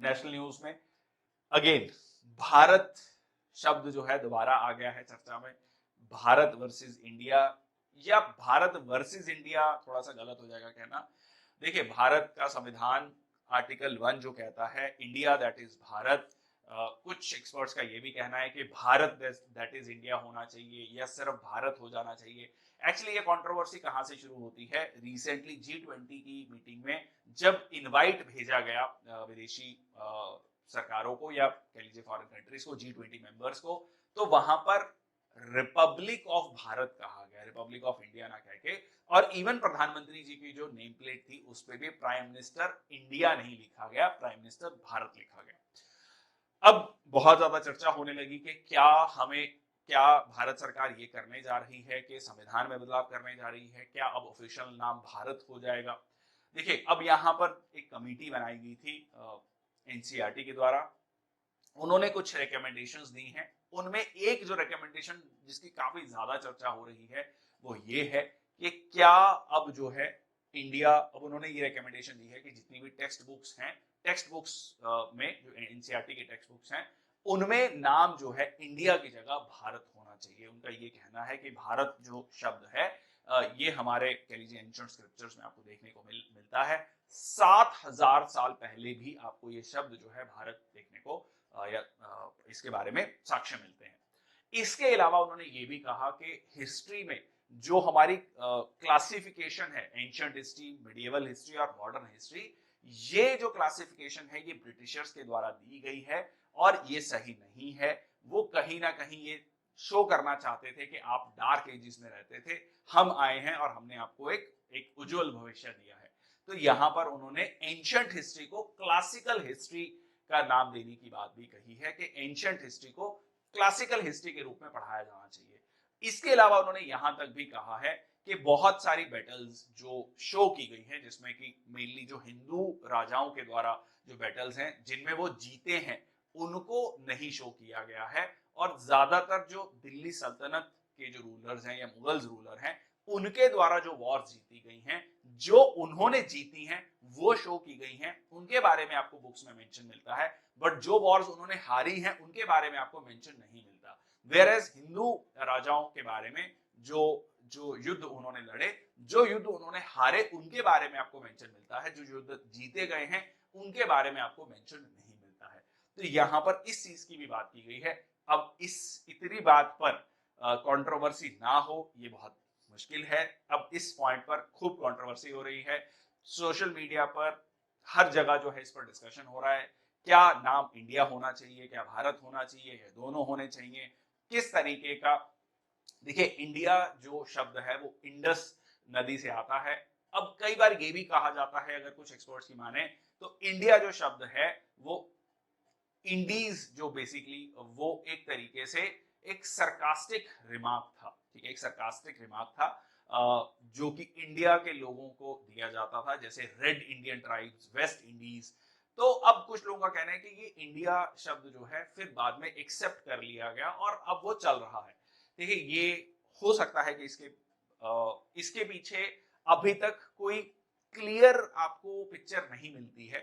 National news में again Bharat शब्द जो है दोबारा आ गया है चर्चा में। भारत वर्सेस इंडिया, या भारत वर्सेस इंडिया थोड़ा सा गलत हो जाएगा कहना। देखिए, भारत का संविधान आर्टिकल 1 जो कहता है इंडिया दैट इज भारत, कुछ एक्सपर्ट्स का ये भी कहना है कि भारत दैट इज इंडिया होना चाहिए या सिर्फ भारत हो जाना चाहिए। एक्चुअली ये कंट्रोवर्सी कहां से शुरू होती है? रिसेंटली G20 की मीटिंग में जब इनवाइट भेजा गया विदेशी सरकारों को या कह लीजिए फॉरेन कंट्रीज को, G20 मेंबर्स को, तो वहां पर रिपब्लिक ऑफ भारत कहा गया, रिपब्लिक ऑफ इंडिया ना कह के। और इवन प्रधानमंत्री जी की जो नेम प्लेट थी उस पर भी प्राइम मिनिस्टर इंडिया नहीं लिखा गया, प्राइम मिनिस्टर भारत लिखा गया। अब बहुत ज्यादा चर्चा होने लगी कि क्या भारत सरकार ये करने जा रही है कि संविधान में बदलाव करने जा रही है, क्या अब ऑफिशियल नाम भारत हो जाएगा? देखिए, अब यहाँ पर एक कमेटी बनाई गई थी एनसीईआरटी के द्वारा, उन्होंने कुछ रिकमेंडेशंस दी हैं। उनमें एक जो रिकमेंडेशन जिसकी काफी ज्यादा चर्चा हो रही है वो ये है कि क्या अब जो है इंडिया, अब उन्होंने ये रिकमेंडेशन दी है कि जितनी भी टेक्स्ट बुक्स हैं, टेक्स्ट बुक्स में जो एनसीईआरटी के टेक्स्ट बुक्स हैं उनमें नाम जो है इंडिया की जगह भारत होना चाहिए। उनका ये कहना है कि भारत जो शब्द है ये हमारे कह लीजिए एंशिएंट स्क्रिप्चर्स में आपको देखने को मिलता है। 7000 साल पहले भी आपको ये शब्द जो है भारत देखने को या इसके बारे में साक्ष्य मिलते हैं। इसके अलावा उन्होंने ये भी कहा कि हिस्ट्री में जो हमारी क्लासिफिकेशन है, एंशिएंट हिस्ट्री, मिडिएवल हिस्ट्री और मॉडर्न हिस्ट्री, ये जो क्लासिफिकेशन है ये ब्रिटिशर्स के द्वारा दी गई है और ये सही नहीं है। वो कहीं ना कहीं ये शो करना चाहते थे कि आप डार्क एजेस में रहते थे, हम आए हैं और हमने आपको एक उज्जवल भविष्य दिया है। तो यहां पर उन्होंने एंशिएंट हिस्ट्री को क्लासिकल हिस्ट्री का नाम देने की बात भी कही है कि एंशिएंट हिस्ट्री को क्लासिकल हिस्ट्री के रूप में पढ़ाया जाना चाहिए। इसके अलावा उन्होंने यहां तक भी कहा है कि बहुत सारी बैटल्स जो शो की गई हैं, जिसमें कि मेनली जो हिंदू राजाओं के द्वारा जो बैटल्स हैं जिनमें वो जीते हैं, उनको नहीं शो किया गया है। और ज्यादातर जो दिल्ली सल्तनत के जो रूलर्स हैं या मुगल्स रूलर हैं, उनके द्वारा जो वॉर्स जीती गई हैं, जो उन्होंने जीती हैं वो शो की गई हैं, उनके बारे में आपको बुक्स में मेंशन मिलता है। बट जो वॉर्स उन्होंने हारी हैं उनके बारे में आपको मेंशन नहीं मिलता। वेयरएज हिंदू राजाओं के बारे में जो जो युद्ध उन्होंने लड़े, जो युद्ध उन्होंने हारे, उनके बारे में आपको मेंशन मिलता है। जो युद्ध जीते गए हैं उनके बारे में आपको मेंशन नहीं मिलता है। तो यहां पर इस चीज की भी बात की गई है। अब इस इतनी बात पर कंट्रोवर्सी ना हो ये बहुत मुश्किल है। अब इस पॉइंट पर खूब कंट्रोवर्सी हो रही है सोशल मीडिया पर, हर जगह जो है इस पर डिस्कशन हो रहा है। क्या नाम इंडिया होना चाहिए, क्या भारत होना चाहिए, या दोनों होने चाहिए, किस तरीके का? देखिए, इंडिया जो शब्द है वो इंडस नदी से आता है। अब कई बार ये भी कहा जाता है, अगर कुछ एक्सपर्ट्स की माने, तो इंडिया जो शब्द है वो इंडीज जो बेसिकली वो एक तरीके से एक सरकास्टिक रिमार्क था, ठीक है, एक सरकास्टिक रिमार्क था जो कि इंडिया के लोगों को दिया जाता था, जैसे red Indian tribes, West Indies. तो अब कुछ लोगों का कहना है कि ये इंडिया शब्द जो है फिर बाद में एक्सेप्ट कर लिया गया और अब वो चल रहा है। देखिए, ये हो सकता है कि इसके पीछे अभी तक कोई क्लियर आपको पिक्चर नहीं मिलती है,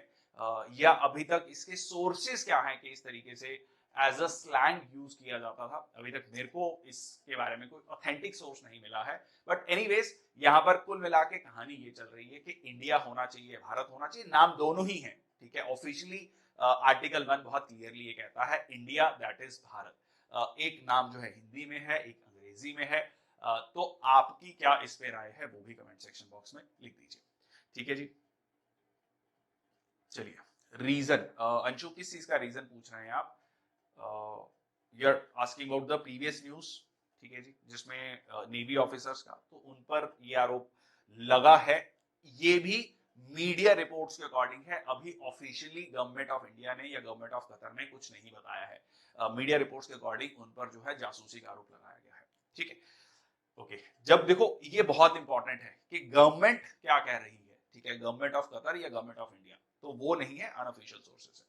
या अभी तक इसके सोर्सेस क्या हैं कि इस तरीके से एज अ स्लैंग यूज किया जाता था। अभी तक मेरे को इसके बारे में कोई ऑथेंटिक सोर्स नहीं मिला है। बट एनीवेज, यहाँ पर कुल मिला के कहानी ये चल रही है कि इंडिया होना चाहिए, भारत होना चाहिए, नाम दोनों ही हैं, ठीक है। ऑफिशियली आर्टिकल 1 बहुत क्लियरली ये कहता है इंडिया दैट इज भारत। एक नाम जो है हिंदी में है, एक अंग्रेजी में है। तो आपकी क्या इस पे राय है वो भी कमेंट सेक्शन बॉक्स में लिख दीजिए, ठीक है जी। चलिए, रीजन, अंशु किस चीज का रीजन पूछ रहे हैं आप? You are asking about the previous news, ठीक है जी, जिसमें नेवी ऑफिसर्स का, तो उन पर ये आरोप लगा है। ये भी मीडिया रिपोर्ट्स के अकॉर्डिंग है, अभी ऑफिशियली गवर्नमेंट ऑफ इंडिया ने या गवर्नमेंट ऑफ कतर ने कुछ नहीं बताया है। मीडिया रिपोर्ट्स के अकॉर्डिंग उन पर जो है जासूसी का आरोप लगाया गया है, ठीक है। ओके, जब देखो ये बहुत इंपॉर्टेंट है कि गवर्नमेंट क्या कह रही है, ठीक है, गवर्नमेंट ऑफ कतर या गवर्नमेंट ऑफ इंडिया, तो वो नहीं है, अनऑफिशियल सोर्सेस है।